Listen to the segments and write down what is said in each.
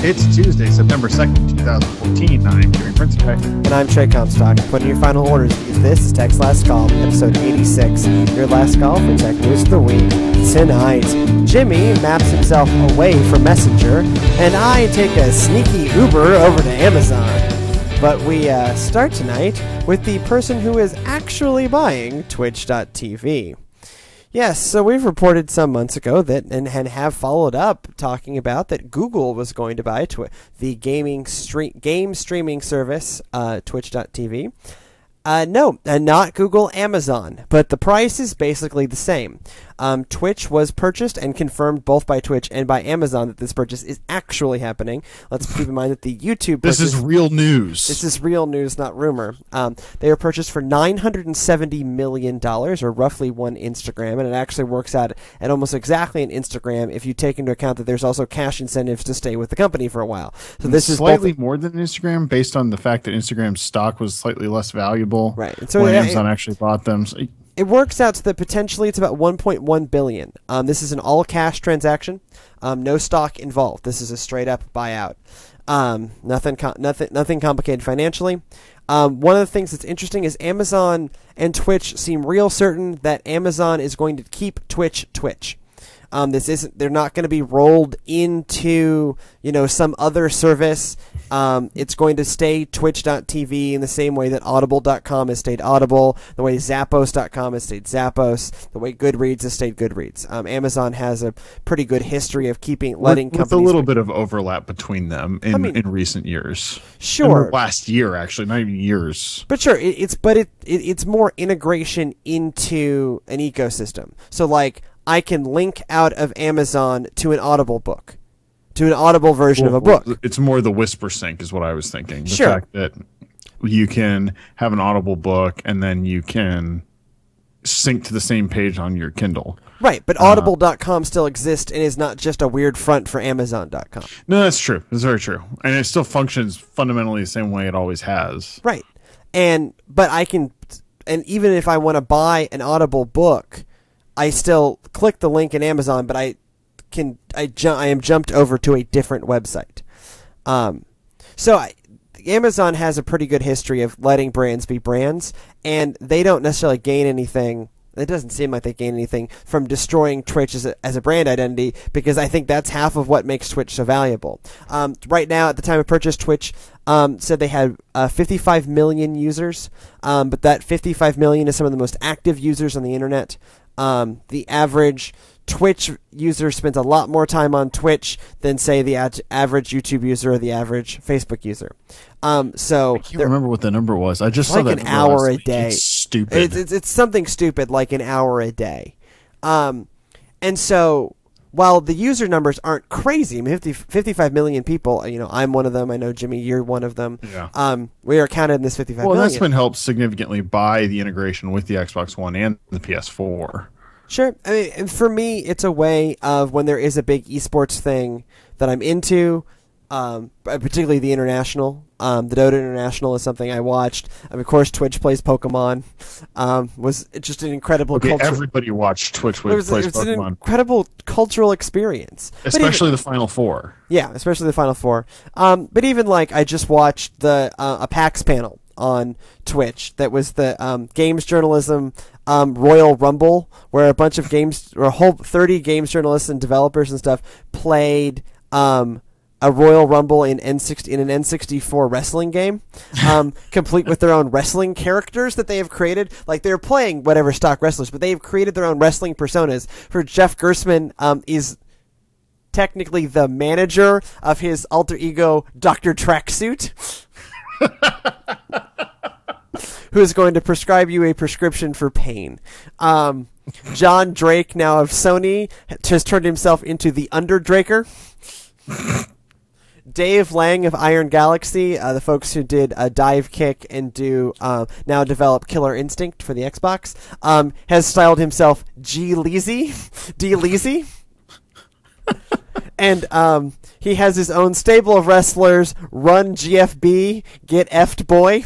It's Tuesday, September 2nd, 2014. I'm Jerry Prince. And I'm Trey Comstock. Put in your final orders because this is Tech's Last Call, episode 86. Your last call for Tech News of the Week. Tonight, Jimmy maps himself away from Messenger, and I take a sneaky Uber over to Amazon. But we start tonight with the person who is actually buying Twitch.tv. Yes, so we've reported some months ago that, and have followed up, talking about that Google was going to buy the game streaming service, Twitch.tv. No, not Google, Amazon, but the price is basically the same. Twitch was purchased and confirmed both by Twitch and by Amazon that this purchase is actually happening. Let's keep in mind that the YouTube purchase... This is real news. This is real news, not rumor. They were purchased for $970 million, or roughly one Instagram, and it actually works out at almost exactly an Instagram if you take into account that there's also cash incentives to stay with the company for a while. So this is slightly more than Instagram, based on the fact that Instagram's stock was slightly less valuable. Right. And so when Amazon actually bought them. So it works out to that potentially it's about $1.1 billion. This is an all-cash transaction. No stock involved. This is a straight-up buyout. Nothing complicated financially. One of the things that's interesting is Amazon and Twitch seem real certain that Amazon is going to keep Twitch. They're not going to be rolled into, some other service. It's going to stay Twitch.tv in the same way that Audible.com has stayed Audible, the way Zappos.com has stayed Zappos, the way Goodreads has stayed Goodreads. Amazon has a pretty good history of letting companies... With a little bit of overlap between them in recent years. Sure. Last year, actually, not even years. But sure, it's more integration into an ecosystem. So, I can link out of Amazon to an Audible book, to an Audible version of a book. It's more the whisper sync is what I was thinking. The sure. fact that you can have an Audible book and then you can sync to the same page on your Kindle. Right, but Audible.com still exists and is not just a weird front for Amazon.com. No, that's true. That's very true. And it still functions fundamentally the same way it always has. Right. But I can, and even if I want to buy an Audible book, I still click the link in Amazon, but I am jumped over to a different website. Amazon has a pretty good history of letting brands be brands, and they don't necessarily gain anything. It doesn't seem like they gain anything from destroying Twitch as a brand identity, because I think that's half of what makes Twitch so valuable. Right now, at the time of purchase, Twitch said they had 55 million users, but that 55 million is some of the most active users on the internet. The average Twitch user spends a lot more time on Twitch than, say, the average YouTube user or the average Facebook user. So I can't remember what the number was. I just saw that an hour a day. It's stupid. It's something stupid, like an hour a day. And so while the user numbers aren't crazy, I mean, 55 million people, I'm one of them. I know, Jimmy, you're one of them. Yeah. We are counted in this 55 million. Well, that's been helped significantly by the integration with the Xbox One and the PS4. Sure. I mean, for me, it's a way of when there is a big esports thing that I'm into, particularly the international. The Dota International is something I watched. Of course, Twitch plays Pokemon. Was just an incredible culture. Everybody watched Twitch plays Pokemon. It was an incredible cultural experience. Especially the Final Four. Yeah, especially the Final Four. But even I just watched a PAX panel on Twitch that was the games journalism Royal Rumble, where a bunch of or a whole 30 games journalists and developers and stuff played a Royal Rumble in an N64 wrestling game, complete with their own wrestling characters that they have created. They're playing whatever stock wrestlers, but they have created their own wrestling personas. For Jeff Gerstmann is technically the manager of his alter ego, Dr. Tracksuit. Who is going to prescribe you a prescription for pain. John Drake, now of Sony, has turned himself into the Underdraker. Dave Lang of Iron Galaxy, the folks who did Dive Kick and now develop Killer Instinct for the Xbox, has styled himself G. Leezy. D. Leezy. And he has his own stable of wrestlers. Run GFB, get effed, boy.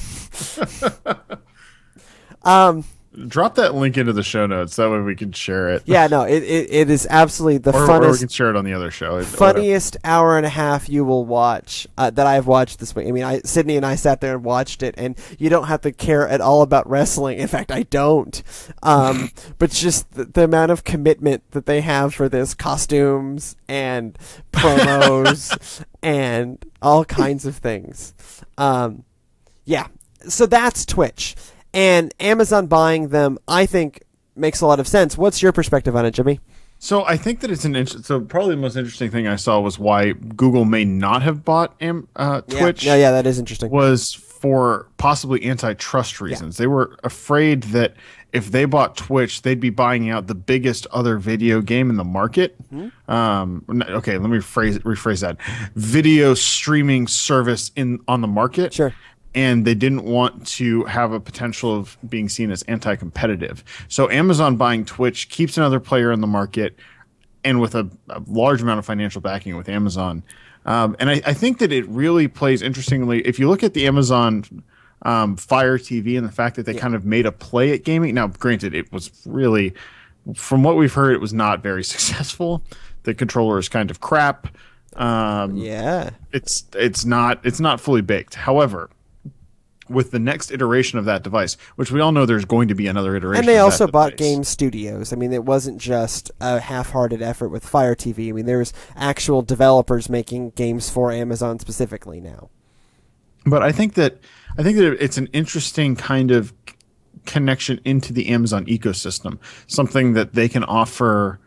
Drop that link into the show notes. That way we can share it. Yeah, no, it is absolutely the or funnest. Or we can share it on the other show. Funniest hour and a half you will watch that I've watched this week. I mean, Sydney and I sat there and watched it, and you don't have to care at all about wrestling. In fact, I don't. But just the amount of commitment that they have for this, costumes and promos and all kinds of things. Yeah, so that's Twitch. And Amazon buying them, I think, makes a lot of sense. What's your perspective on it, Jimmy? So I think that it's so probably the most interesting thing I saw was why Google may not have bought Twitch. Yeah, that is interesting. Was for possibly antitrust reasons. Yeah. They were afraid that if they bought Twitch, they'd be buying out the biggest other video game in the market. Mm-hmm. Okay, let me rephrase that. Video streaming service on the market. Sure. And they didn't want to have a potential of being seen as anti-competitive. So Amazon buying Twitch keeps another player in the market, and with a large amount of financial backing with Amazon. And I think that it really plays interestingly. If you look at the Amazon Fire TV and the fact that they kind of made a play at gaming. Now, granted, it was really, from what we've heard, it was not very successful. The controller is kind of crap. It's not fully baked. However, with the next iteration of that device, which we all know there's going to be another iteration. And they also bought game studios. I mean, it wasn't just a half-hearted effort with Fire TV. I mean, there's actual developers making games for Amazon specifically now. But I think that it's an interesting kind of connection into the Amazon ecosystem, something that they can offer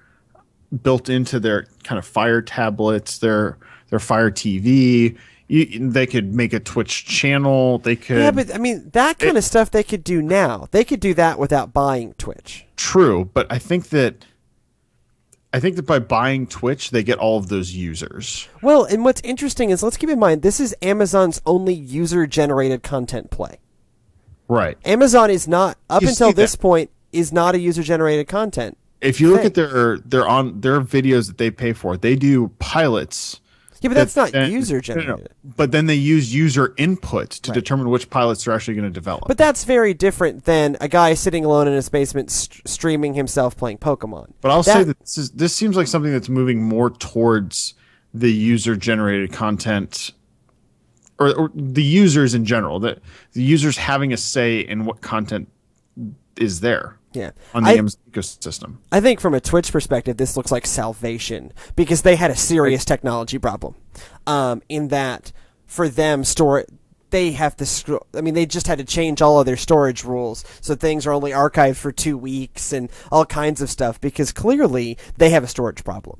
built into their kind of Fire tablets, their Fire TV. They could make a Twitch channel. They could. Yeah, but I mean, that kind of stuff they could do now. They could do that without buying Twitch. True, but I think that by buying Twitch, they get all of those users. Well, and what's interesting is, let's keep in mind, this is Amazon's only user-generated content play. Right. Amazon is not, up until this point, is not a user-generated content. If you look at their videos that they pay for, they do pilots. Yeah, but that's not user-generated. No. But then they use user input to determine which pilots they're actually going to develop. But that's very different than a guy sitting alone in his basement streaming himself playing Pokemon. But I'll say that this seems like something that's moving more towards the user-generated content, or the users in general. The users having a say in what content is there. Yeah. On the Amazon ecosystem. I think from a Twitch perspective, this looks like salvation, because they had a serious technology problem. In that, for them, they have to. I mean, they just had to change all of their storage rules, so things are only archived for 2 weeks and all kinds of stuff, because clearly they have a storage problem.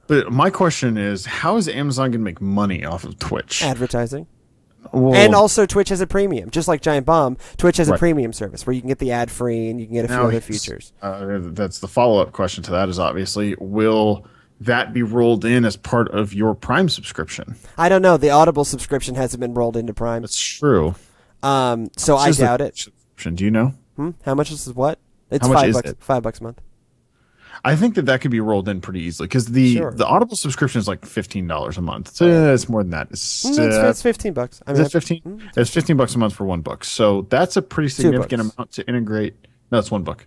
But my question is, how is Amazon going to make money off of Twitch? Advertising. Well, and also Twitch has a premium. Just like Giant Bomb, Twitch has a premium service where you can get the ad-free and you can get a few other features. That's the follow-up question to that is obviously, will that be rolled in as part of your Prime subscription? I don't know. The Audible subscription hasn't been rolled into Prime. That's true. So I doubt it. Do you know? How much is what? It's How much $5. is it? $5 a month. I think that could be rolled in pretty easily, because the Audible subscription is like $15 a month. So it's more than that. It's $15. I mean, is it 15? It's $15 a month for one book. So that's a pretty significant amount to integrate. No, it's one book.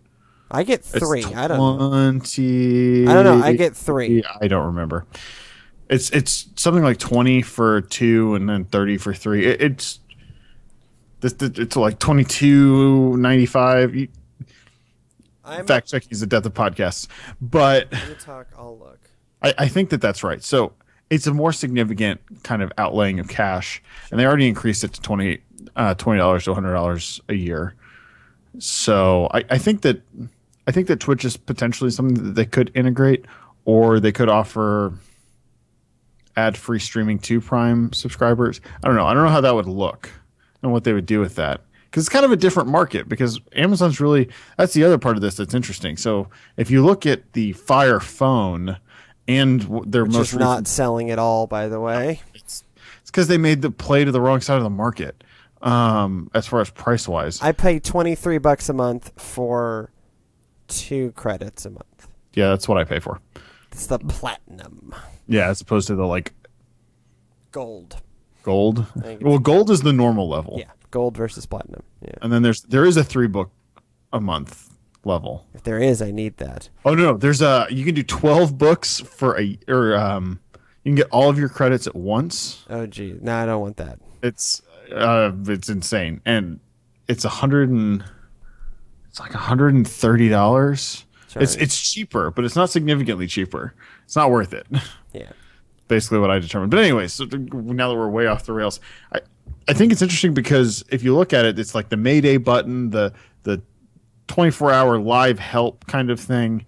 I get 3. It's I don't know. 20. I don't know. I get 3. I don't remember. It's something like 20 for 2 and then 30 for 3. It's like $22.95. Fact checking is the death of podcasts, but let me talk. I'll look. I think that's right. So it's a more significant kind of outlaying of cash, and they already increased it to $20 to $100 a year. So I think that Twitch is potentially something that they could integrate, or they could offer ad-free streaming to Prime subscribers. I don't know how that would look and what they would do with that. Because it's kind of a different market, because Amazon's really, that's the other part of this that's interesting. So if you look at the Fire phone and their Which most is not selling at all, by the way. It's because they made the play to the wrong side of the market, as far as price-wise. I pay $23 a month for 2 credits a month. Yeah, that's what I pay for. It's the platinum. Yeah, as opposed to the like Gold. gold. Well, gold is the normal level. Yeah, gold versus platinum. Yeah. And then there is a 3-book a month level. If there is, I need that. Oh no, you can do 12 books for you can get all of your credits at once. Oh gee, no, I don't want that. It's insane, and it's like $130. It's cheaper, but it's not significantly cheaper. It's not worth it. Yeah. Basically what I determined. But anyway, so now that we're way off the rails, I think it's interesting because if you look at it, it's like the Mayday button, the 24-hour live help kind of thing.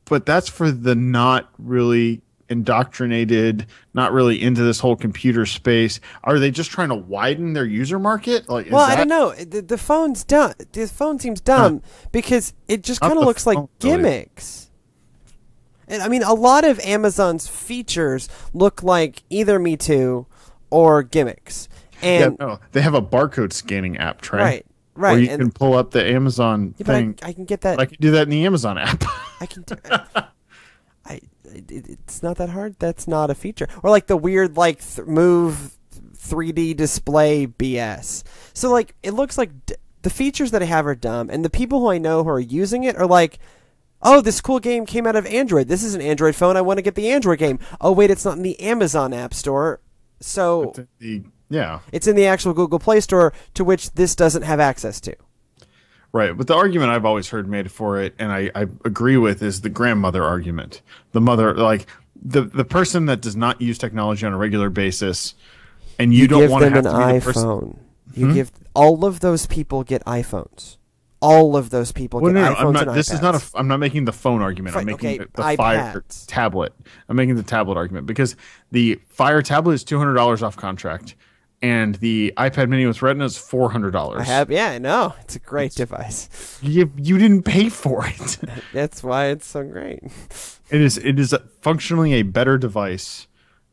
But that's for the not really indoctrinated, not really into this whole computer space. Are they just trying to widen their user market? Like, I don't know. The phone's dumb. The phone seems dumb because it just kind of looks like gimmicks. And I mean, a lot of Amazon's features look like either Me Too or gimmicks. And they have a barcode scanning app, Trey. Right. Where you can pull up the Amazon thing. But I can get that. I can do that in the Amazon app. I can do it's not that hard. That's not a feature. Or like the weird move 3D display BS. So like it looks like the features that I have are dumb, and the people who I know who are using it are like, oh, this cool game came out of Android. This is an Android phone. I want to get the Android game. Oh, wait, it's not in the Amazon App Store. So it's in the actual Google Play Store, to which this doesn't have access to. Right. But the argument I've always heard made for it, and I agree with, is the grandmother argument. The mother, like the person that does not use technology on a regular basis, and you don't want to have to be the iPhone. You give all of those people get iPhones. All of those people get iPhones and iPads. This is not I'm not making the phone argument. I'm making the Fire tablet. I'm making the tablet argument because the Fire tablet is $200 off contract, and the iPad Mini with Retina is $400. I know. It's a great device. You didn't pay for it. That's why it's so great. It is functionally a better device,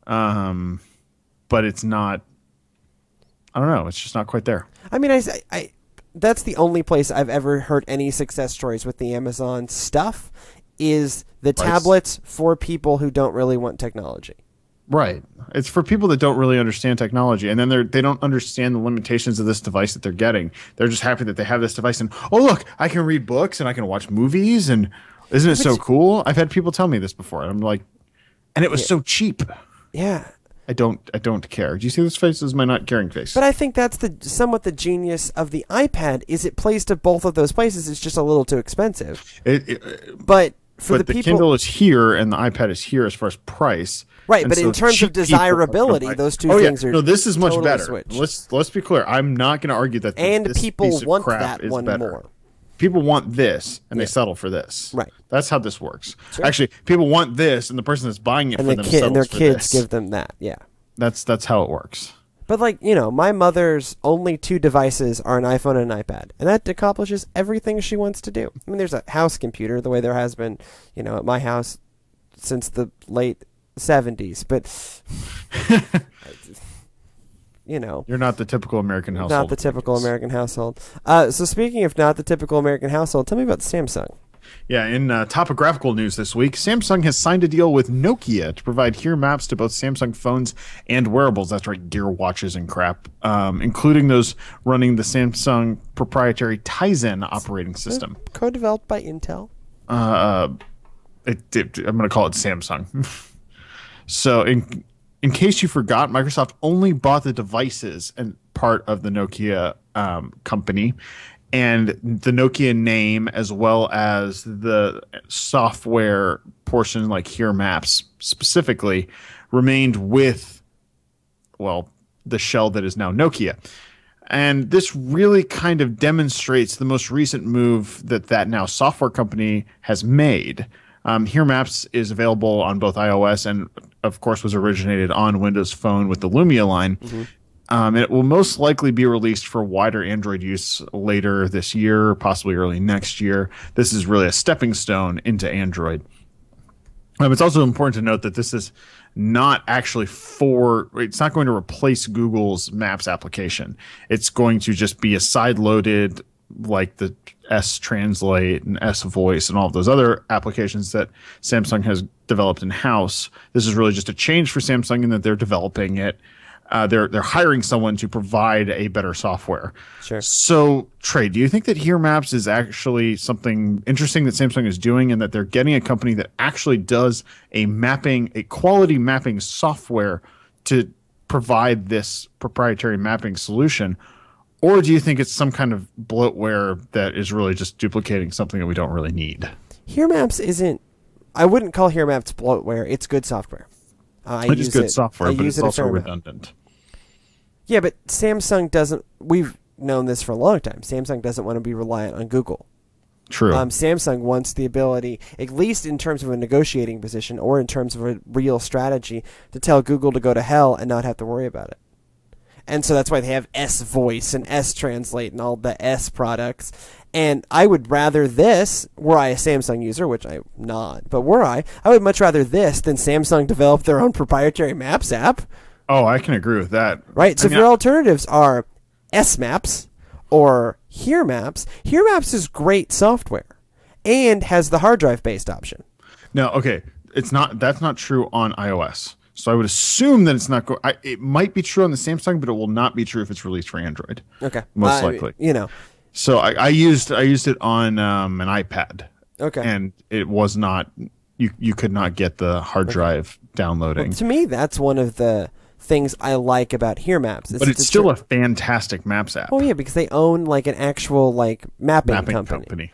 but it's not. I don't know. It's just not quite there. I mean, I that's the only place I've ever heard any success stories with the Amazon stuff is the tablets for people who don't really want technology. Right. It's for people that don't really understand technology, and then they don't understand the limitations of this device that they're getting. They're just happy that they have this device, and oh look, I can read books and I can watch movies, and isn't it so cool? I've had people tell me this before, and I'm like, and it was so cheap. Yeah. I don't care. Do you see this face? This is my not caring face. But I think that's somewhat the genius of the iPad is it plays to both of those places. It's just a little too expensive. But the people, Kindle is here and the iPad is here as far as price. Right, but in terms of desirability, those two things are this is much better. Switched. Let's be clear. I'm not going to argue that this people piece of want crap that is one better. more. People want this, and they settle for this. Right. That's how this works. Sure. Actually, people want this, and the person that's buying it for them settles and their for kids this. give them that. Yeah. That's how it works. But my mother's only two devices are an iPhone and an iPad, and that accomplishes everything she wants to do. I mean, there's a house computer, the way there has been, at my house since the late 70s, but you're not the typical American household. Not the typical American household. So speaking of not the typical American household, tell me about Samsung. Yeah, in topographical news this week, Samsung has signed a deal with Nokia to provide Here maps to both Samsung phones and wearables. That's right, gear watches and crap, including those running the Samsung proprietary Tizen operating system. Co-developed by Intel. I'm going to call it Samsung. So in case you forgot, Microsoft only bought the devices and part of the Nokia company. And the Nokia name, as well as the software portion, like Here Maps specifically, remained with, the shell that is now Nokia. And this really kind of demonstrates the most recent move that now software company has made. Here Maps is available on both iOS and, of course, was originated on Windows Phone with the Lumia line. Mm-hmm. It will most likely be released for wider Android use later this year, possibly early next year. This is really a stepping stone into Android. It's also important to note that this is not actually it's not going to replace Google's Maps application. It's going to just be a side-loaded like the S Translate and S Voice and all of those other applications that Samsung has developed in house. This is really just a change for Samsung in that they're developing it. They're hiring someone to provide a better software. Sure. So, Trey, do you think that Here Maps is actually something interesting that Samsung is doing, and that they're getting a company that actually does a quality mapping software to provide this proprietary mapping solution? Or do you think it's some kind of bloatware that is really just duplicating something that we don't really need? Here Maps isn't. I wouldn't call Here Maps bloatware. It's good software. It is good software, but it's also redundant. Yeah, but Samsung doesn't. We've known this for a long time. Samsung doesn't want to be reliant on Google. True. Samsung wants the ability, at least in terms of a negotiating position or in terms of a real strategy, to tell Google to go to hell and not have to worry about it. And so that's why they have S Voice and S Translate and all the S products. And I would rather this, were I a Samsung user, which I'm not, but were I would much rather this than Samsung develop their own proprietary Maps app. Oh, I can agree with that. Right. So if your alternatives are S Maps or Here Maps is great software and has the hard drive based option. No, okay. That's not true on iOS. So I would assume that it's not it might be true on the Samsung, but it will not be true if it's released for Android. Okay. Most likely. So I used it on an iPad. Okay. And it was not you could not get the hard drive downloading. Well, to me, that's one of the things I like about Here Maps. But it's still a fantastic Maps app. Oh yeah, because they own like an actual like mapping company.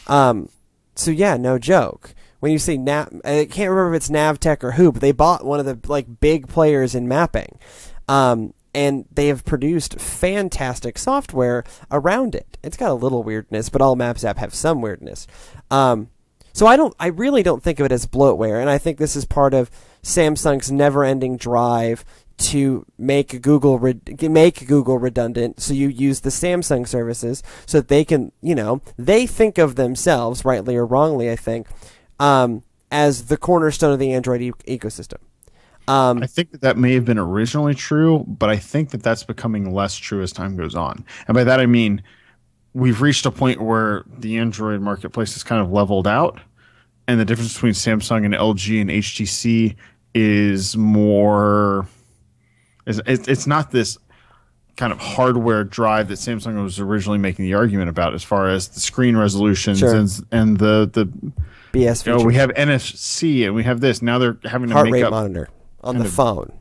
So yeah, no joke. When you say I can't remember if it's Navtech or who, but they bought one of the like big players in mapping. And they have produced fantastic software around it. It's got a little weirdness, but all Maps app have some weirdness. So I really don't think of it as bloatware, and I think this is part of Samsung's never-ending drive to make Google redundant, so you use the Samsung services so that they can, they think of themselves, rightly or wrongly, I think, as the cornerstone of the Android ecosystem. I think that may have been originally true, but I think that that's becoming less true as time goes on. And by that I mean we've reached a point where the Android marketplace is kind of leveled out, and the difference between Samsung and LG and HTC is more. It's not this kind of hardware drive that Samsung was originally making the argument about, as far as the screen resolutions and the BS features. We have NFC and we have this. Now they're having to heart make rate up monitor on the phone.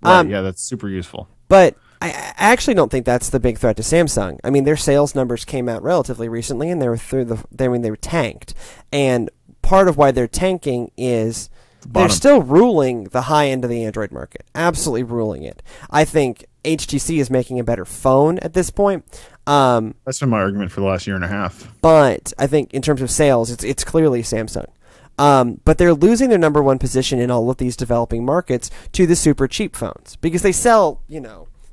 Right, yeah, that's super useful. But I actually don't think that's the big threat to Samsung. I mean, their sales numbers came out relatively recently, and they were tanked. And part of why they're tanking is they're still ruling the high end of the Android market, absolutely ruling it. I think HTC is making a better phone at this point. That's been my argument for the last year and a half. But I think in terms of sales, it's clearly Samsung. But they're losing their number one position in all of these developing markets to the super cheap phones, because they sell,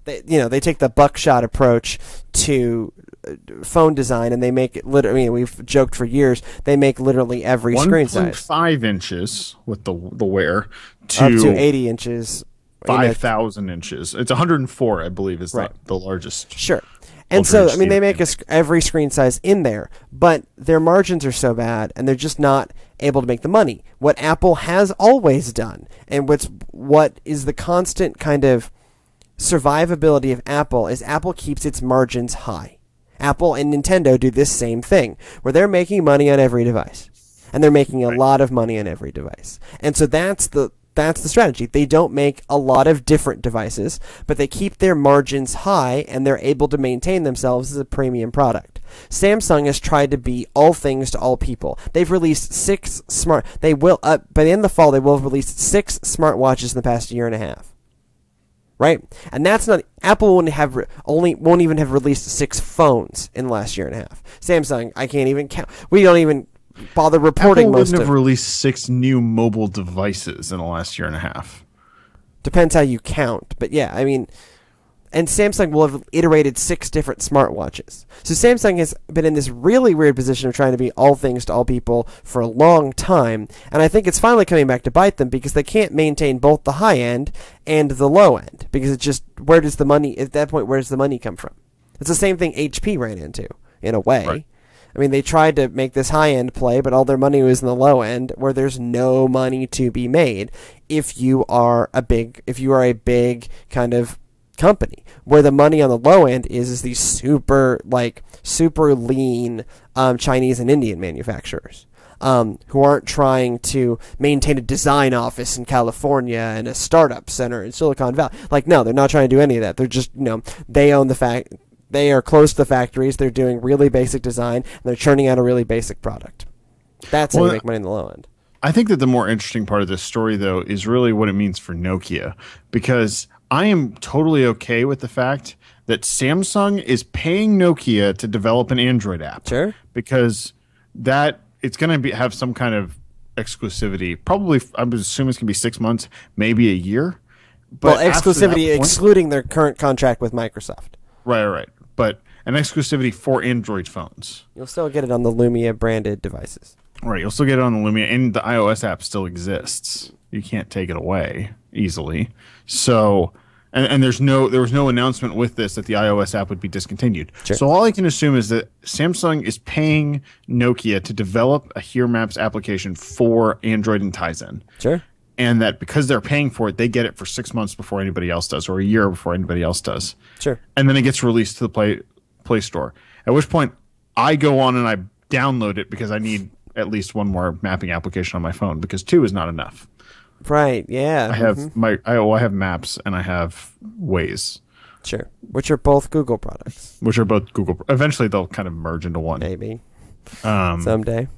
they take the buckshot approach to phone design, and they make it literally. We've joked for years, they make literally every screen size. 1.5 inches with the Wear up to 80 inches. 5,000 inches. It's 104, I believe, is the largest. Sure. And so, I mean, they make every screen size in there, but their margins are so bad, and they're just not able to make the money. What Apple has always done, and what is the constant kind of survivability of Apple, is Apple keeps its margins high. Apple and Nintendo do this same thing, where they're making money on every device, and they're making a lot of money on every device. And so that's the strategy. They don't make a lot of different devices, but they keep their margins high, and they're able to maintain themselves as a premium product. Samsung has tried to be all things to all people. They've released by the end of the fall, they will have released 6 smartwatches in the past year and a half. Right? And that's not, Apple won't even have released 6 phones in the last year and a half. Samsung, I can't even count. We don't even bother reporting. Apple wouldn't have released 6 new mobile devices in the last year and a half. Depends how you count, but yeah, I mean, and Samsung will have iterated 6 different smartwatches. So Samsung has been in this really weird position of trying to be all things to all people for a long time, and I think it's finally coming back to bite them, because they can't maintain both the high end and the low end, because it's just, at that point, where does the money come from? It's the same thing HP ran into. in a way. Right. I mean, they tried to make this high-end play, but all their money was in the low end, where there's no money to be made if you are a big kind of company. Where the money on the low end is these super lean Chinese and Indian manufacturers who aren't trying to maintain a design office in California and a startup center in Silicon Valley. No, they're not trying to do any of that. They're just, they own the fact. They are close to the factories. They're doing really basic design, and they're churning out a really basic product. That's how you make money in the low end. I think that the more interesting part of this story, though, is really what it means for Nokia, because I am totally okay with the fact that Samsung is paying Nokia to develop an Android app. Sure. Because it's going to have some kind of exclusivity. Probably, I'm assuming it's going to be 6 months, maybe a year. But exclusivity excluding their current contract with Microsoft. Right. But an exclusivity for Android phones. You'll still get it on the Lumia branded devices. Right, you'll still get it on the Lumia, and the iOS app still exists. You can't take it away easily. So, and there was no announcement with this that the iOS app would be discontinued. Sure. So all I can assume is that Samsung is paying Nokia to develop a Here Maps application for Android and Tizen. Sure. And that because they're paying for it, they get it for 6 months before anybody else does, or a year before anybody else does. Sure. And then it gets released to the Play Store. At which point, I go on and I download it because I need at least one more mapping application on my phone, because 2 is not enough. Right. Yeah. I have I have Maps and I have Waze. Sure. Which are both Google products. Which are both Google. Eventually, they'll kind of merge into one. Maybe. Someday.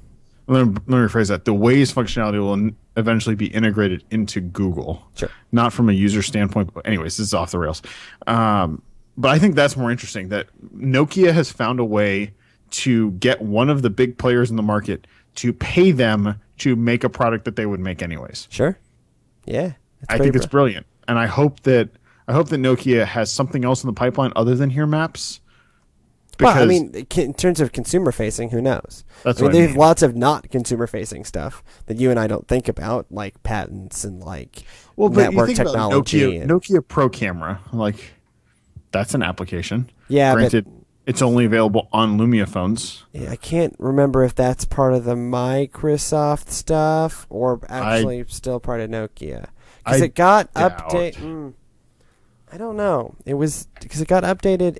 Let me rephrase that. The Waze functionality will eventually be integrated into Google. Sure. Not from a user standpoint. But anyways, this is off the rails. But I think that's more interesting, that Nokia has found a way to get one of the big players in the market to pay them to make a product that they would make anyways. Sure. Yeah. I think it's brilliant. And I hope that Nokia has something else in the pipeline other than Here Maps. Well, I mean, in terms of consumer facing, who knows? They have lots of not consumer facing stuff that you and I don't think about, like patents and network technology. Nokia Pro Camera, that's an application. Yeah, granted, it's only available on Lumia phones. Yeah, I can't remember if that's part of the Microsoft stuff or actually still part of Nokia, because it got updated. I don't know. It was because it got updated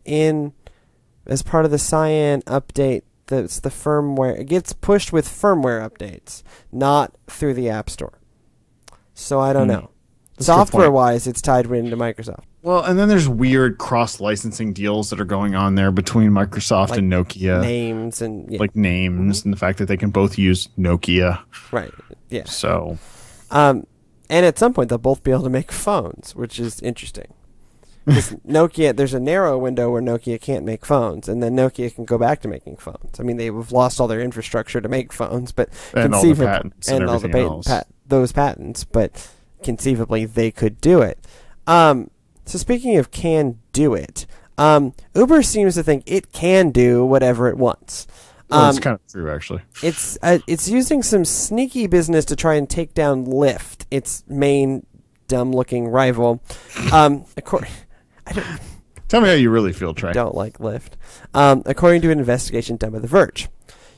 as part of the Cyan update. That's the firmware. It gets pushed with firmware updates, not through the App Store. So I don't know. Software-wise, it's tied into Microsoft. Well, and then there's weird cross-licensing deals that are going on there between Microsoft and Nokia. Names and names and the fact that they can both use Nokia. Right. Yeah. So, and at some point they'll both be able to make phones, which is interesting. Because Nokia, there's a narrow window where Nokia can't make phones, and then Nokia can go back to making phones. I mean, they've lost all their infrastructure to make phones, but conceivably, all the patents and all the those patents, but conceivably they could do it. So speaking of can do it, Uber seems to think it can do whatever it wants. It's kind of true, actually. It's using some sneaky business to try and take down Lyft, its main dumb-looking rival. Tell me how you really feel, Trey. Don't like Lyft. According to an investigation done by The Verge.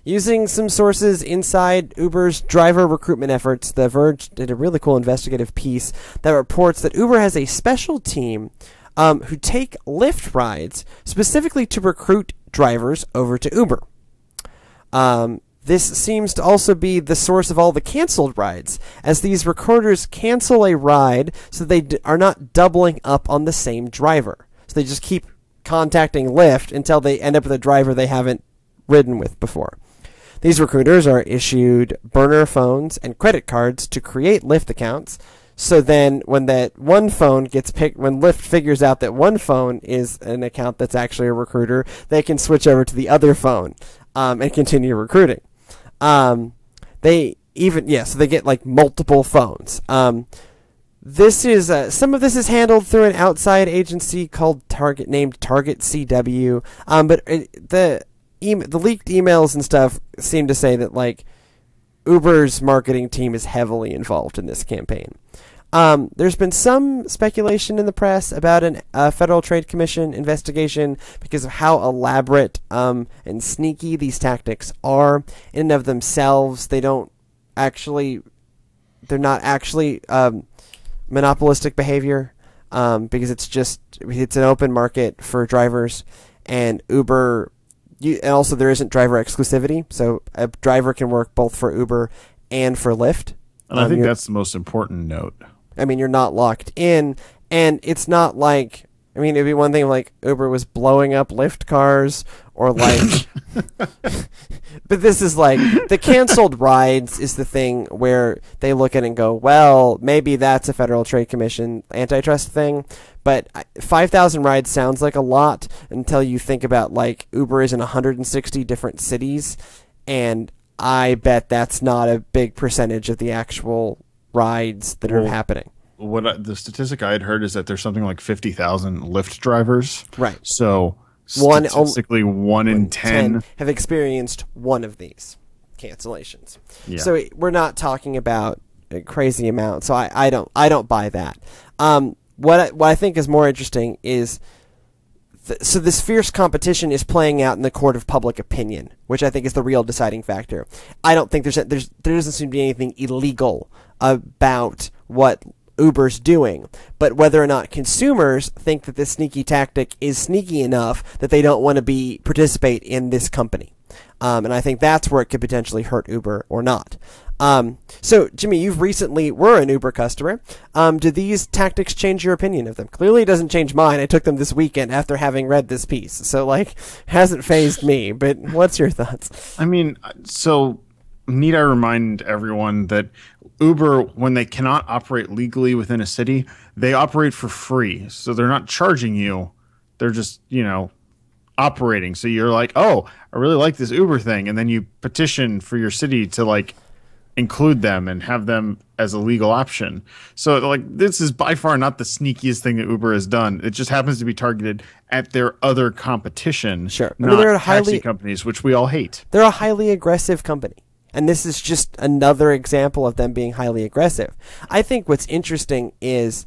Using some sources inside Uber's driver recruitment efforts, The Verge did a really cool investigative piece that reports that Uber has a special team who take Lyft rides specifically to recruit drivers over to Uber. This seems to also be the source of all the canceled rides, as these recruiters cancel a ride so they are not doubling up on the same driver. So they just keep contacting Lyft until they end up with a driver they haven't ridden with before. These recruiters are issued burner phones and credit cards to create Lyft accounts. So then when that one phone gets picked, when Lyft figures out that one phone is an account that's actually a recruiter, they can switch over to the other phone and continue recruiting. So they get multiple phones. This is some of this is handled through an outside agency called named Target CW. But the leaked emails and stuff seem to say that Uber's marketing team is heavily involved in this campaign. There's been some speculation in the press about a Federal Trade Commission investigation because of how elaborate and sneaky these tactics are. In and of themselves, they're not actually monopolistic behavior because it's an open market for drivers, and Uber. And also, there isn't driver exclusivity, so a driver can work both for Uber and for Lyft. And I think that's the most important note. I mean, you're not locked in, and it's not like, I mean, it'd be one thing if, like, Uber was blowing up Lyft cars, or like, but this is like, the canceled rides is the thing where they look at it and go, well, maybe that's a Federal Trade Commission antitrust thing, but 5,000 rides sounds like a lot until you think about, like, Uber is in 160 different cities, and I bet that's not a big percentage of the actual rides that are happening. The statistic I had heard is that there's something like 50,000 Lyft drivers. Right. So statistically, one in 10 have experienced one of these cancellations. Yeah. So we're not talking about a crazy amount. So I don't buy that. What I think is more interesting is so this fierce competition is playing out in the court of public opinion, which I think is the real deciding factor. I don't think there doesn't seem to be anything illegal about what Uber's doing, but whether or not consumers think that this sneaky tactic is sneaky enough that they don't want to participate in this company. And I think that's where it could potentially hurt Uber or not. So, Jimmy, you've recently were an Uber customer. Do these tactics change your opinion of them? Clearly, it doesn't change mine. I took them this weekend after having read this piece. So, like, hasn't fazed me. But what's your thoughts? I mean, so need I remind everyone that Uber, when they cannot operate legally within a city, they operate for free. So they're not charging you. They're just, operating. So you're like, oh, I really like this Uber thing. And then you petition for your city to, like, include them and have them as a legal option. So, like, this is by far not the sneakiest thing that Uber has done. It just happens to be targeted at their other competition. Sure. Not they're taxi companies, which we all hate. They're a highly aggressive company. And this is just another example of them being highly aggressive. I think what's interesting is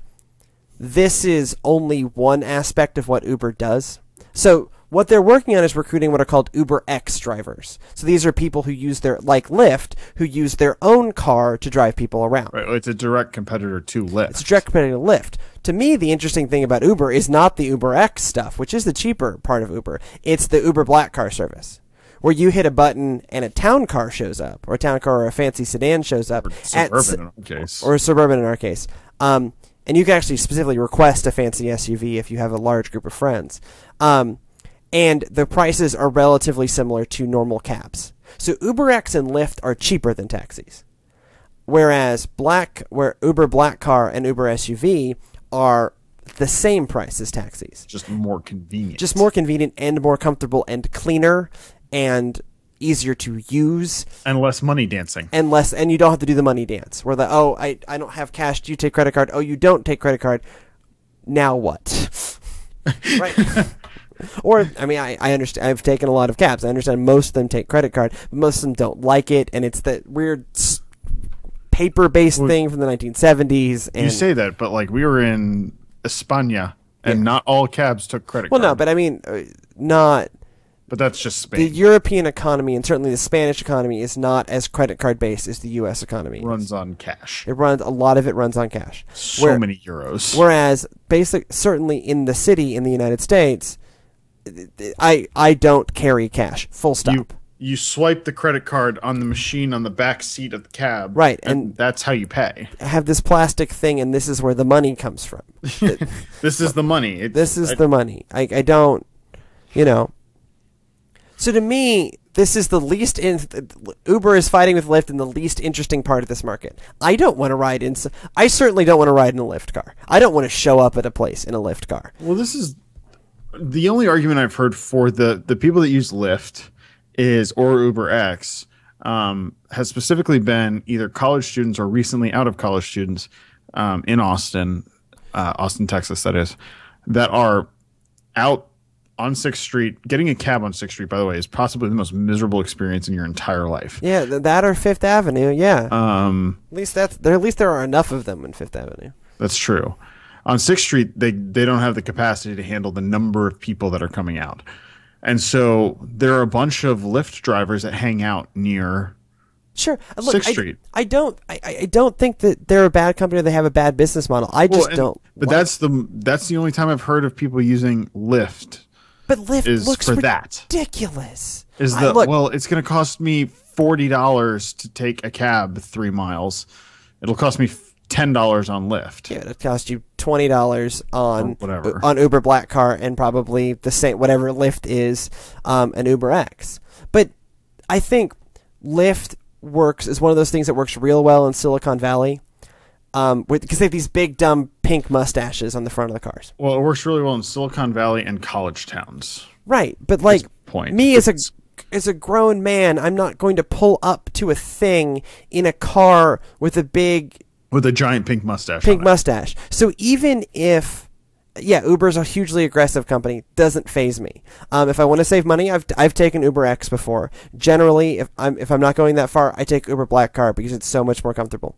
this is only one aspect of what Uber does. So what they're working on is recruiting what are called UberX drivers. So these are people who use like Lyft, who use their own car to drive people around. Right. It's a direct competitor to Lyft. It's a direct competitor to Lyft. To me, the interesting thing about Uber is not the UberX stuff, which is the cheaper part of Uber. It's the Uber Black car service, where you hit a button and a town car shows up, or a town car or a fancy sedan shows up. Or suburban in our case. Or a suburban in our case. And you can actually specifically request a fancy SUV if you have a large group of friends. And the prices are relatively similar to normal cabs. So UberX and Lyft are cheaper than taxis. Whereas Uber Black Car and Uber SUV are the same price as taxis. Just more convenient. Just more convenient and more comfortable and cleaner and easier to use. And less money dancing. And you don't have to do the money dance. Where I don't have cash, do you take credit card? Oh, you don't take credit card. Now what? Right. Or, I mean, I understand. I've taken a lot of cabs. I understand most of them take credit card, but most of them don't like it, and it's that weird paper-based thing from the 1970s. And you say that, but, like, we were in España, and not all cabs took credit card. Well, no, but I mean, not... But that's just Spain. The European economy, and certainly the Spanish economy, is not as credit card-based as the U.S. economy. It runs on cash. A lot of it runs on cash. Many euros. Whereas, certainly in the city in the United States... I don't carry cash. Full stop. You swipe the credit card on the machine on the back seat of the cab. Right. And that's how you pay. I have this plastic thing, and this is where the money comes from. This is the money. The money. I don't, So to me, this is the least... Uber is fighting with Lyft in the least interesting part of this market. I don't want to ride in... I certainly don't want to ride in a Lyft car. I don't want to show up at a place in a Lyft car. Well, this is... The only argument I've heard for the people that use Lyft or UberX has specifically been either college students or recently out of college students in Austin, Texas, that is, that are out on 6th Street, getting a cab on 6th Street, by the way, is possibly the most miserable experience in your entire life. Yeah, that or Fifth Avenue. Yeah. At least there are enough of them in Fifth Avenue. That's true. On 6th Street, they don't have the capacity to handle the number of people that are coming out. And so there are a bunch of Lyft drivers that hang out near Look, 6th Street. I don't think that they're a bad company or they have a bad business model. I just don't. But that's the only time I've heard of people using Lyft. But Lyft looks for ridiculous. It's going to cost me $40 to take a cab 3 miles. It'll cost me $10 on Lyft. Yeah, it'll cost you $20 on whatever on Uber Black Car, and probably the same whatever Lyft is, an Uber X. But I think Lyft is one of those things that works real well in Silicon Valley, because they have these big dumb pink mustaches on the front of the cars. Well, it works really well in Silicon Valley and college towns. Right, but like me as a grown man, I'm not going to pull up to a thing in a car with a giant pink mustache. So even if, Uber's a hugely aggressive company, doesn't faze me. If I want to save money, I've taken Uber X before. Generally, if I'm not going that far, I take Uber Black Car because it's so much more comfortable,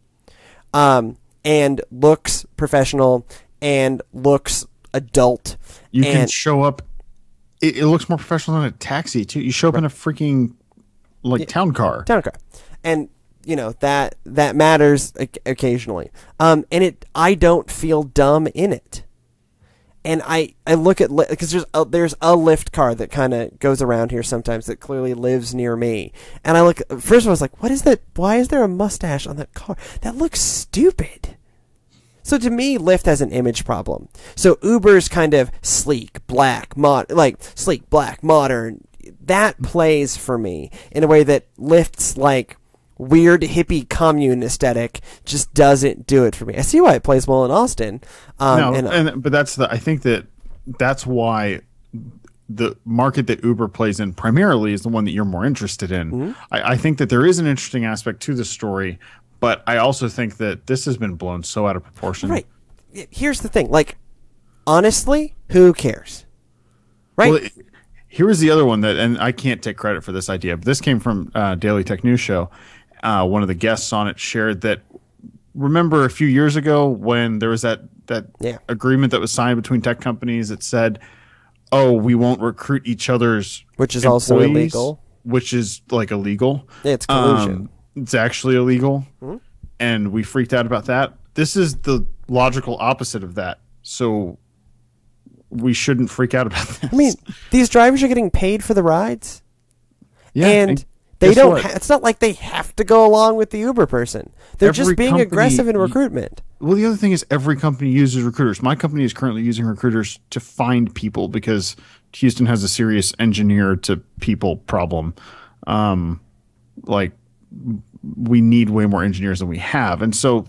and looks professional and looks adult. You can show up. It looks more professional than a taxi too. You show up in a freaking town car. And that matters occasionally. And I don't feel dumb in it. And I look at, because there's a Lyft car that kind of goes around here sometimes that clearly lives near me. And I look, first of all, I was like, what is that? Why is there a mustache on that car? That looks stupid. So to me, Lyft has an image problem. So Uber's kind of sleek, black, modern. That plays for me in a way that Lyft's weird hippie commune aesthetic just doesn't do it for me. I see why it plays well in Austin. But I think that's why the market that Uber plays in primarily is the one that you're more interested in. Mm-hmm. I think that there is an interesting aspect to the story, but I also think that this has been blown so out of proportion. Right. Here's the thing. Honestly, who cares? Right? Well, here's the other one and I can't take credit for this idea, but this came from Daily Tech News Show. One of the guests on it shared that, remember a few years ago when there was that agreement that was signed between tech companies that said, oh, we won't recruit each other's which is also illegal. Which is illegal. Yeah, it's collusion. It's actually illegal. Mm-hmm. And we freaked out about that. This is the logical opposite of that. So we shouldn't freak out about this. I mean, these drivers are getting paid for the rides. Yeah. And they don't. It's not like they have to go along with the Uber person. They're just being aggressive in recruitment. Well, the other thing is every company uses recruiters. My company is currently using recruiters to find people because Houston has a serious engineer to people problem. We need way more engineers than we have, and so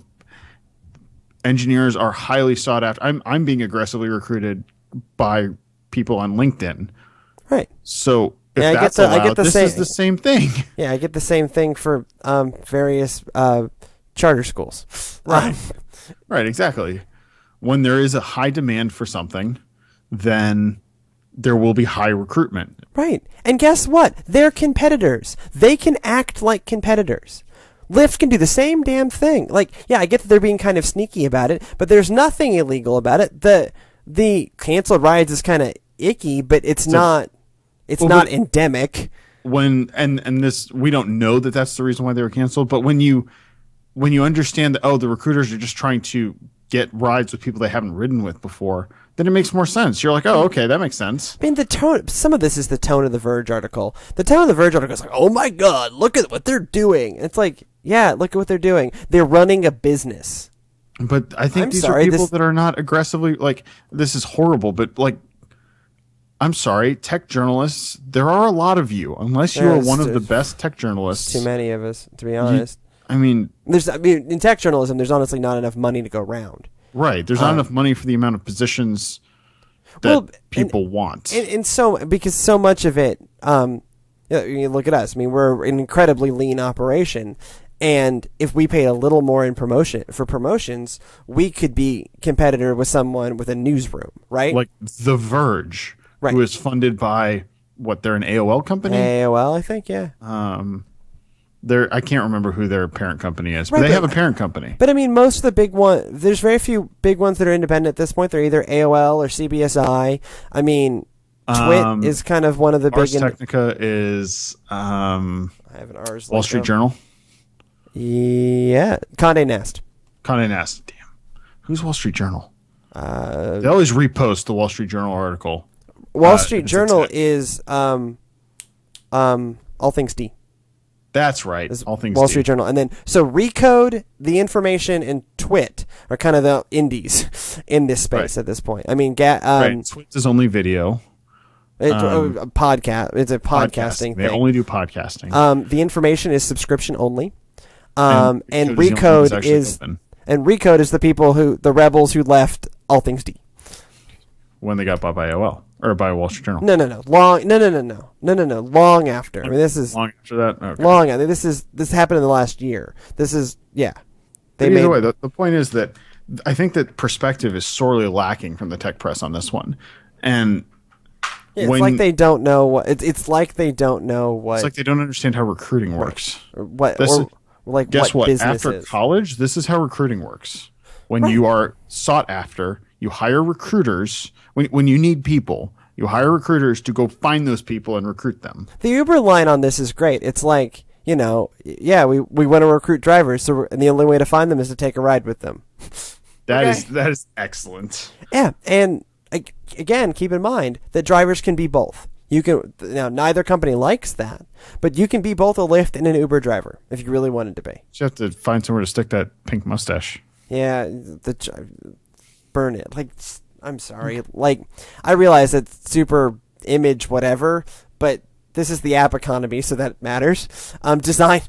engineers are highly sought after. I'm being aggressively recruited by people on LinkedIn. Right. So. If that's allowed, this is the same thing. Yeah, I get the same thing for various charter schools. Right. Right, exactly. When there is a high demand for something, then there will be high recruitment. Right. And guess what? They're competitors. They can act like competitors. Lyft can do the same damn thing. I get that they're being kind of sneaky about it, but there's nothing illegal about it. The canceled rides is kind of icky, but it's not... It's not endemic. This, we don't know that that's the reason why they were canceled. But when you understand that, the recruiters are just trying to get rides with people they haven't ridden with before, then it makes more sense. You're like, oh, okay, that makes sense. I mean, the tone. Some of this is the tone of the Verge article. The tone of the Verge article is like, oh my God, look at what they're doing. It's like, yeah, look at what they're doing. They're running a business. But I think these are people that are not aggressively this is horrible, but I'm sorry, tech journalists, there are a lot of you. Unless you are one of the best tech journalists. Too many of us, to be honest. In tech journalism, there's honestly not enough money to go around. Right. There's not enough money for the amount of positions that people want. Because so much of it, you look at us. I mean, we're an incredibly lean operation. And if we paid a little more in promotions, we could be competitor with someone with a newsroom, right? Like The Verge. Right. who is funded by they're an AOL company. AOL, I think, yeah. I can't remember who their parent company is, but Right, they have a parent company. But I mean, most of the big ones, there's very few big ones that are independent at this point. They're either AOL or CBSI. I mean, Twit is kind of one of the Ars big. Technica is I have an Ars. Wall Street Journal. Yeah, Condé Nast. Condé Nast. Damn, who's Wall Street Journal? They always repost the Wall Street Journal article. Wall Street Journal is All Things D. That's right. All Things Wall D. Street Journal. And then, so Recode, The Information, and Twit are kind of the indies in this space at this point. I mean, right. Twit is only video. It's a podcast. It's a podcasting thing. They only do podcasting. The Information is subscription only. And Recode is the people the rebels who left All Things D when they got bought by AOL or by Wall Street Journal. No. Long after. I mean, this is long after that. Okay. Long after. This happened in the last year. This is Either way, the point is that I think that perspective is sorely lacking from the tech press on this one, and it's like they don't know what it's like they don't know what it's like they don't understand how recruiting works. Guess what? After college, this is how recruiting works. When you are sought after, you hire recruiters. When you need people, you hire recruiters to go find those people and recruit them. The Uber line on this is great. It's like, we want to recruit drivers, and the only way to find them is to take a ride with them. That is excellent. Yeah, and again, keep in mind that drivers can be both. Neither company likes that, but you can be both a Lyft and an Uber driver if you really wanted to be. You have to find somewhere to stick that pink mustache. Yeah, burn it. I'm sorry. I realize it's super image whatever, but this is the app economy, so that matters. Design.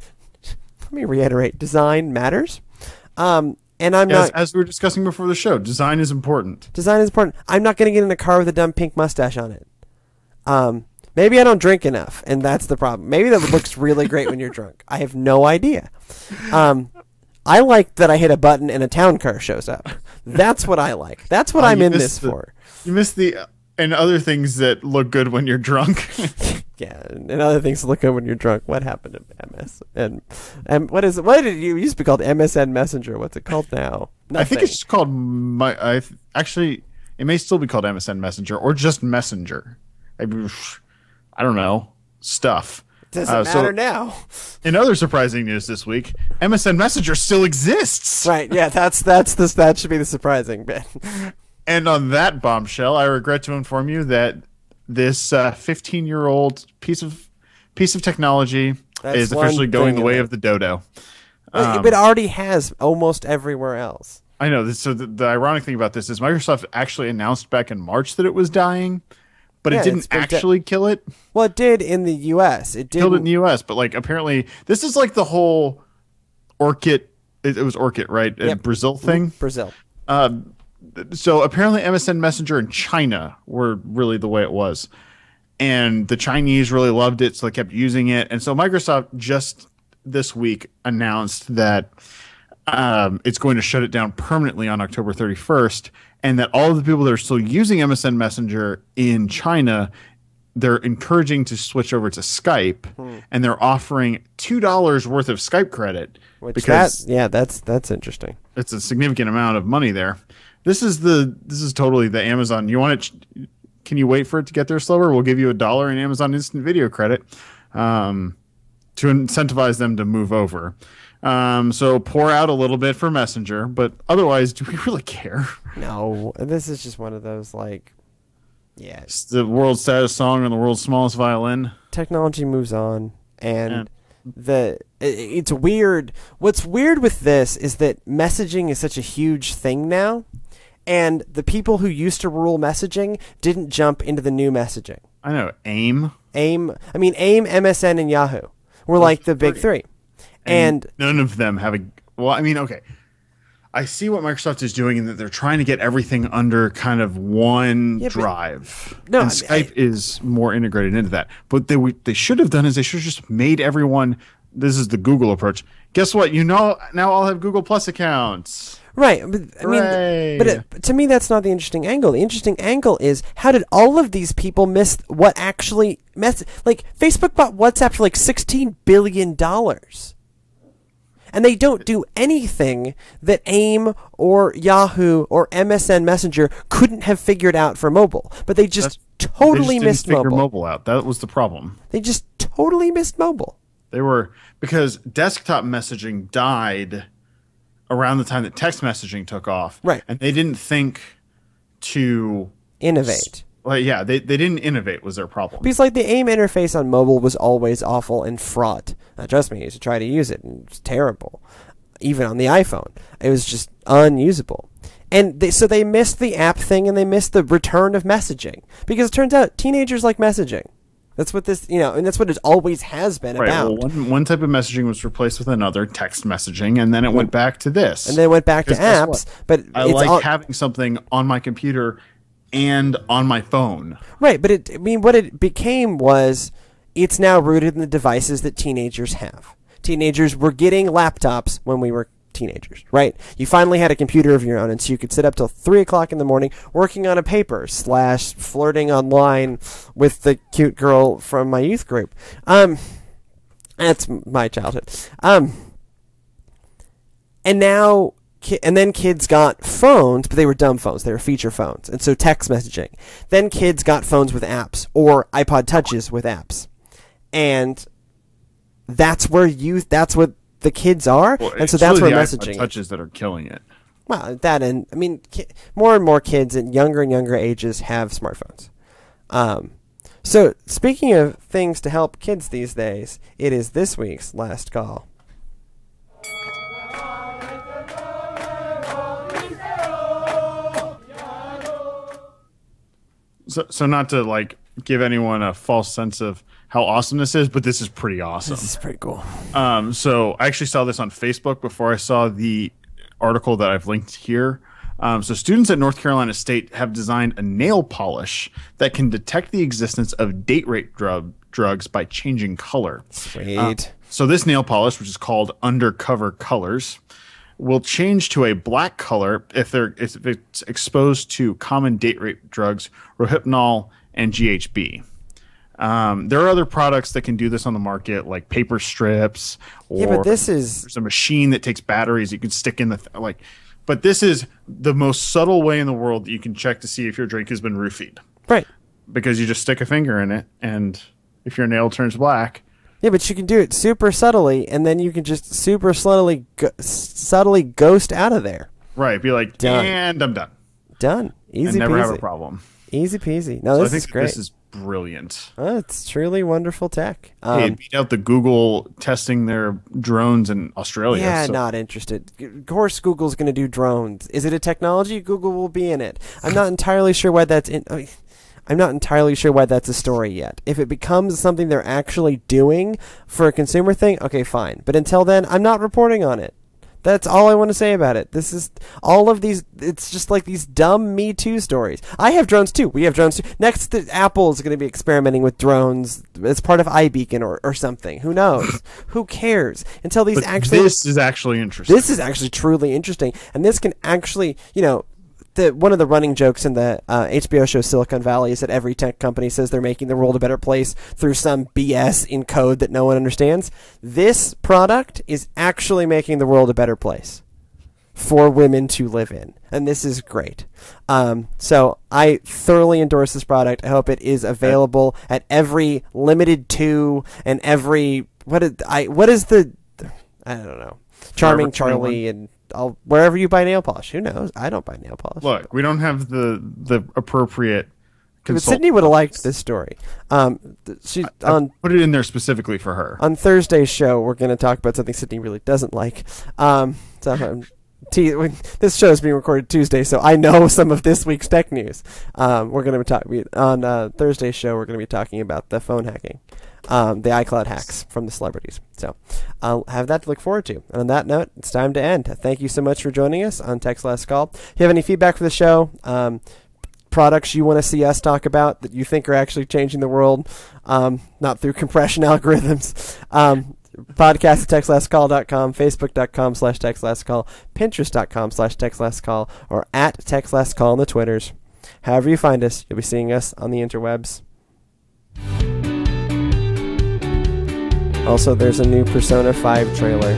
Let me reiterate: design matters. And I'm not, as we were discussing before the show, design is important. Design is important. I'm not going to get in a car with a dumb pink mustache on it. Maybe I don't drink enough, and that's the problem. Maybe that looks really great when you're drunk. I have no idea. I like that I hit a button and a town car shows up. That's what I like. That's what I'm in this for. You missed and other things that look good when you're drunk. Yeah, and other things that look good when you're drunk. What happened to MS? And what did it used to be called? MSN Messenger. What's it called now? Nothing. I think it's just called actually, it may still be called MSN Messenger or just Messenger. I don't know. Stuff. Doesn't matter now. In other surprising news this week, MSN Messenger still exists. Right. Yeah. That should be the surprising bit. And on that bombshell, I regret to inform you that this 15-year-old piece of technology is officially going the way of the dodo. It already has almost everywhere else. I know. So the ironic thing about this is Microsoft actually announced back in March that it was dying. But it didn't actually kill it. Well, it did in the U.S. It killed it in the U.S. But apparently, this is like the whole Orchid. It was Orchid, right? Yep. Brazil thing. Brazil. So apparently, MSN Messenger in China were really the way it was, and the Chinese really loved it, so they kept using it. And so Microsoft just this week announced that it's going to shut it down permanently on October 31st. And that all of the people that are still using MSN Messenger in China, they're encouraging to switch over to Skype, and they're offering $2 worth of Skype credit. That's interesting. It's a significant amount of money there. This is totally the Amazon. You want it? Can you wait for it to get there slower? We'll give you $1 in Amazon Instant Video credit to incentivize them to move over. So pour out a little bit for Messenger, but otherwise, do we really care? No, this is just one of those it's the world's saddest song on the world's smallest violin. Technology moves on, and it's weird. What's weird with this is that messaging is such a huge thing now, and the people who used to rule messaging didn't jump into the new messaging. I know. AIM, MSN, and Yahoo were like the big three. And none of them have okay. I see what Microsoft is doing in that they're trying to get everything under kind of one drive. And Skype is more integrated into that. But they should have done is they should have just made everyone, this is the Google approach. Guess what? Now I'll have Google Plus accounts. Right, but I mean, to me, that's not the interesting angle. The interesting angle is how did all of these people miss what actually like Facebook bought WhatsApp for like $16 billion. And they don't do anything that AIM or Yahoo or MSN Messenger couldn't have figured out for mobile. But they just totally missed mobile. Figure mobile out. That was the problem. They just totally missed mobile. Because desktop messaging died around the time that text messaging took off. Right. And they didn't think to innovate. They didn't innovate was their problem. Because like the AIM interface on mobile was always awful and fraught. Trust me, I used to try to use it, and it was terrible. Even on the iPhone, it was just unusable. And so they missed the app thing, and they missed the return of messaging. Because it turns out teenagers like messaging. That's what this, and that's what it always has been about. Well, one type of messaging was replaced with another, text messaging, and then it went back to this. And then it went back to apps. But I like having something on my computer and on my phone. Right, but what it became was it's now rooted in the devices that teenagers have. Teenagers were getting laptops when we were teenagers, right? You finally had a computer of your own, and so you could sit up till 3 o'clock in the morning working on a paper / flirting online with the cute girl from my youth group. That's my childhood. And then kids got phones, but they were dumb phones. They were feature phones, and so text messaging. Then kids got phones with apps or iPod Touches with apps, and that's what the kids are, and so that's where messaging iPod Touches that are killing it. Well, more and more kids at younger and younger ages have smartphones. So speaking of things to help kids these days, it is this week's last call. So not to give anyone a false sense of how awesome this is, but this is pretty awesome. This is pretty cool. So I actually saw this on Facebook before I saw the article that I've linked here. So students at North Carolina State have designed a nail polish that can detect the existence of date rape drugs by changing color. Sweet. So this nail polish, which is called Undercover Colors, will change to a black color if it's exposed to common date rape drugs, Rohypnol and GHB. There are other products that can do this on the market, like paper strips. But there's a machine that takes batteries you can stick in the But this is the most subtle way in the world that you can check to see if your drink has been roofied. Right. Because you just stick a finger in it, and if your nail turns black. Yeah, but you can do it super subtly, and then you can just super subtly ghost out of there. Right. Be like, done. And I'm done. Done. Easy and never peasy. have a problem. Easy peasy. No, this is great. This is brilliant. It's truly wonderful tech. It beat out the Google testing their drones in Australia. Yeah, not interested. Of course, Google's going to do drones. Is it a technology? Google will be in it. I'm not entirely sure why that's I'm not entirely sure why that's a story yet. If it becomes something they're actually doing for a consumer thing, okay, fine. But until then, I'm not reporting on it. That's all I want to say about it. This is all of these. It's just like these dumb Me Too stories. I have drones too. We have drones too. Next, Apple is going to be experimenting with drones as part of iBeacon or something. Who knows? Who cares? Until these This is actually interesting. This is actually truly interesting, and this can actually, one of the running jokes in the HBO show Silicon Valley is that every tech company says they're making the world a better place through some BS in code that no one understands. This product is actually making the world a better place for women to live in, and this is great. So I thoroughly endorse this product. I hope it is available at every limited to and every I don't know, Charming Charlie and wherever you buy nail polish. Who knows? I don't buy nail polish. Look, we don't have the appropriate But Sydney would have liked this story. I put it in there specifically for her. On Thursday's show, we're going to talk about something Sydney really doesn't like. This show is being recorded Tuesday, so I know some of this week's tech news. We're going to be on Thursday's show. We're going to be talking about the phone hacking, the iCloud hacks from the celebrities. So I'll have that to look forward to. And on that note, it's time to end. Thank you so much for joining us on Tech's Last Call. If you have any feedback for the show, products you want to see us talk about that you think are actually changing the world, not through compression algorithms, Podcast at textlastcall.com, facebook.com/textlastcall, pinterest.com/textlastcall, or at textlastcall on the Twitters. However you find us, you'll be seeing us on the interwebs. Also, there's a new Persona 5 trailer.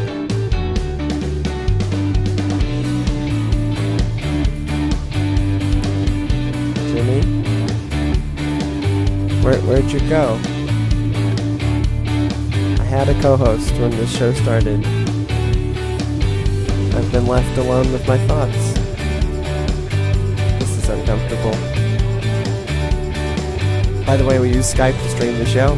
Jimmy? Where'd you go? I had a co-host when this show started. I've been left alone with my thoughts. This is uncomfortable. By the way, we use Skype to stream the show.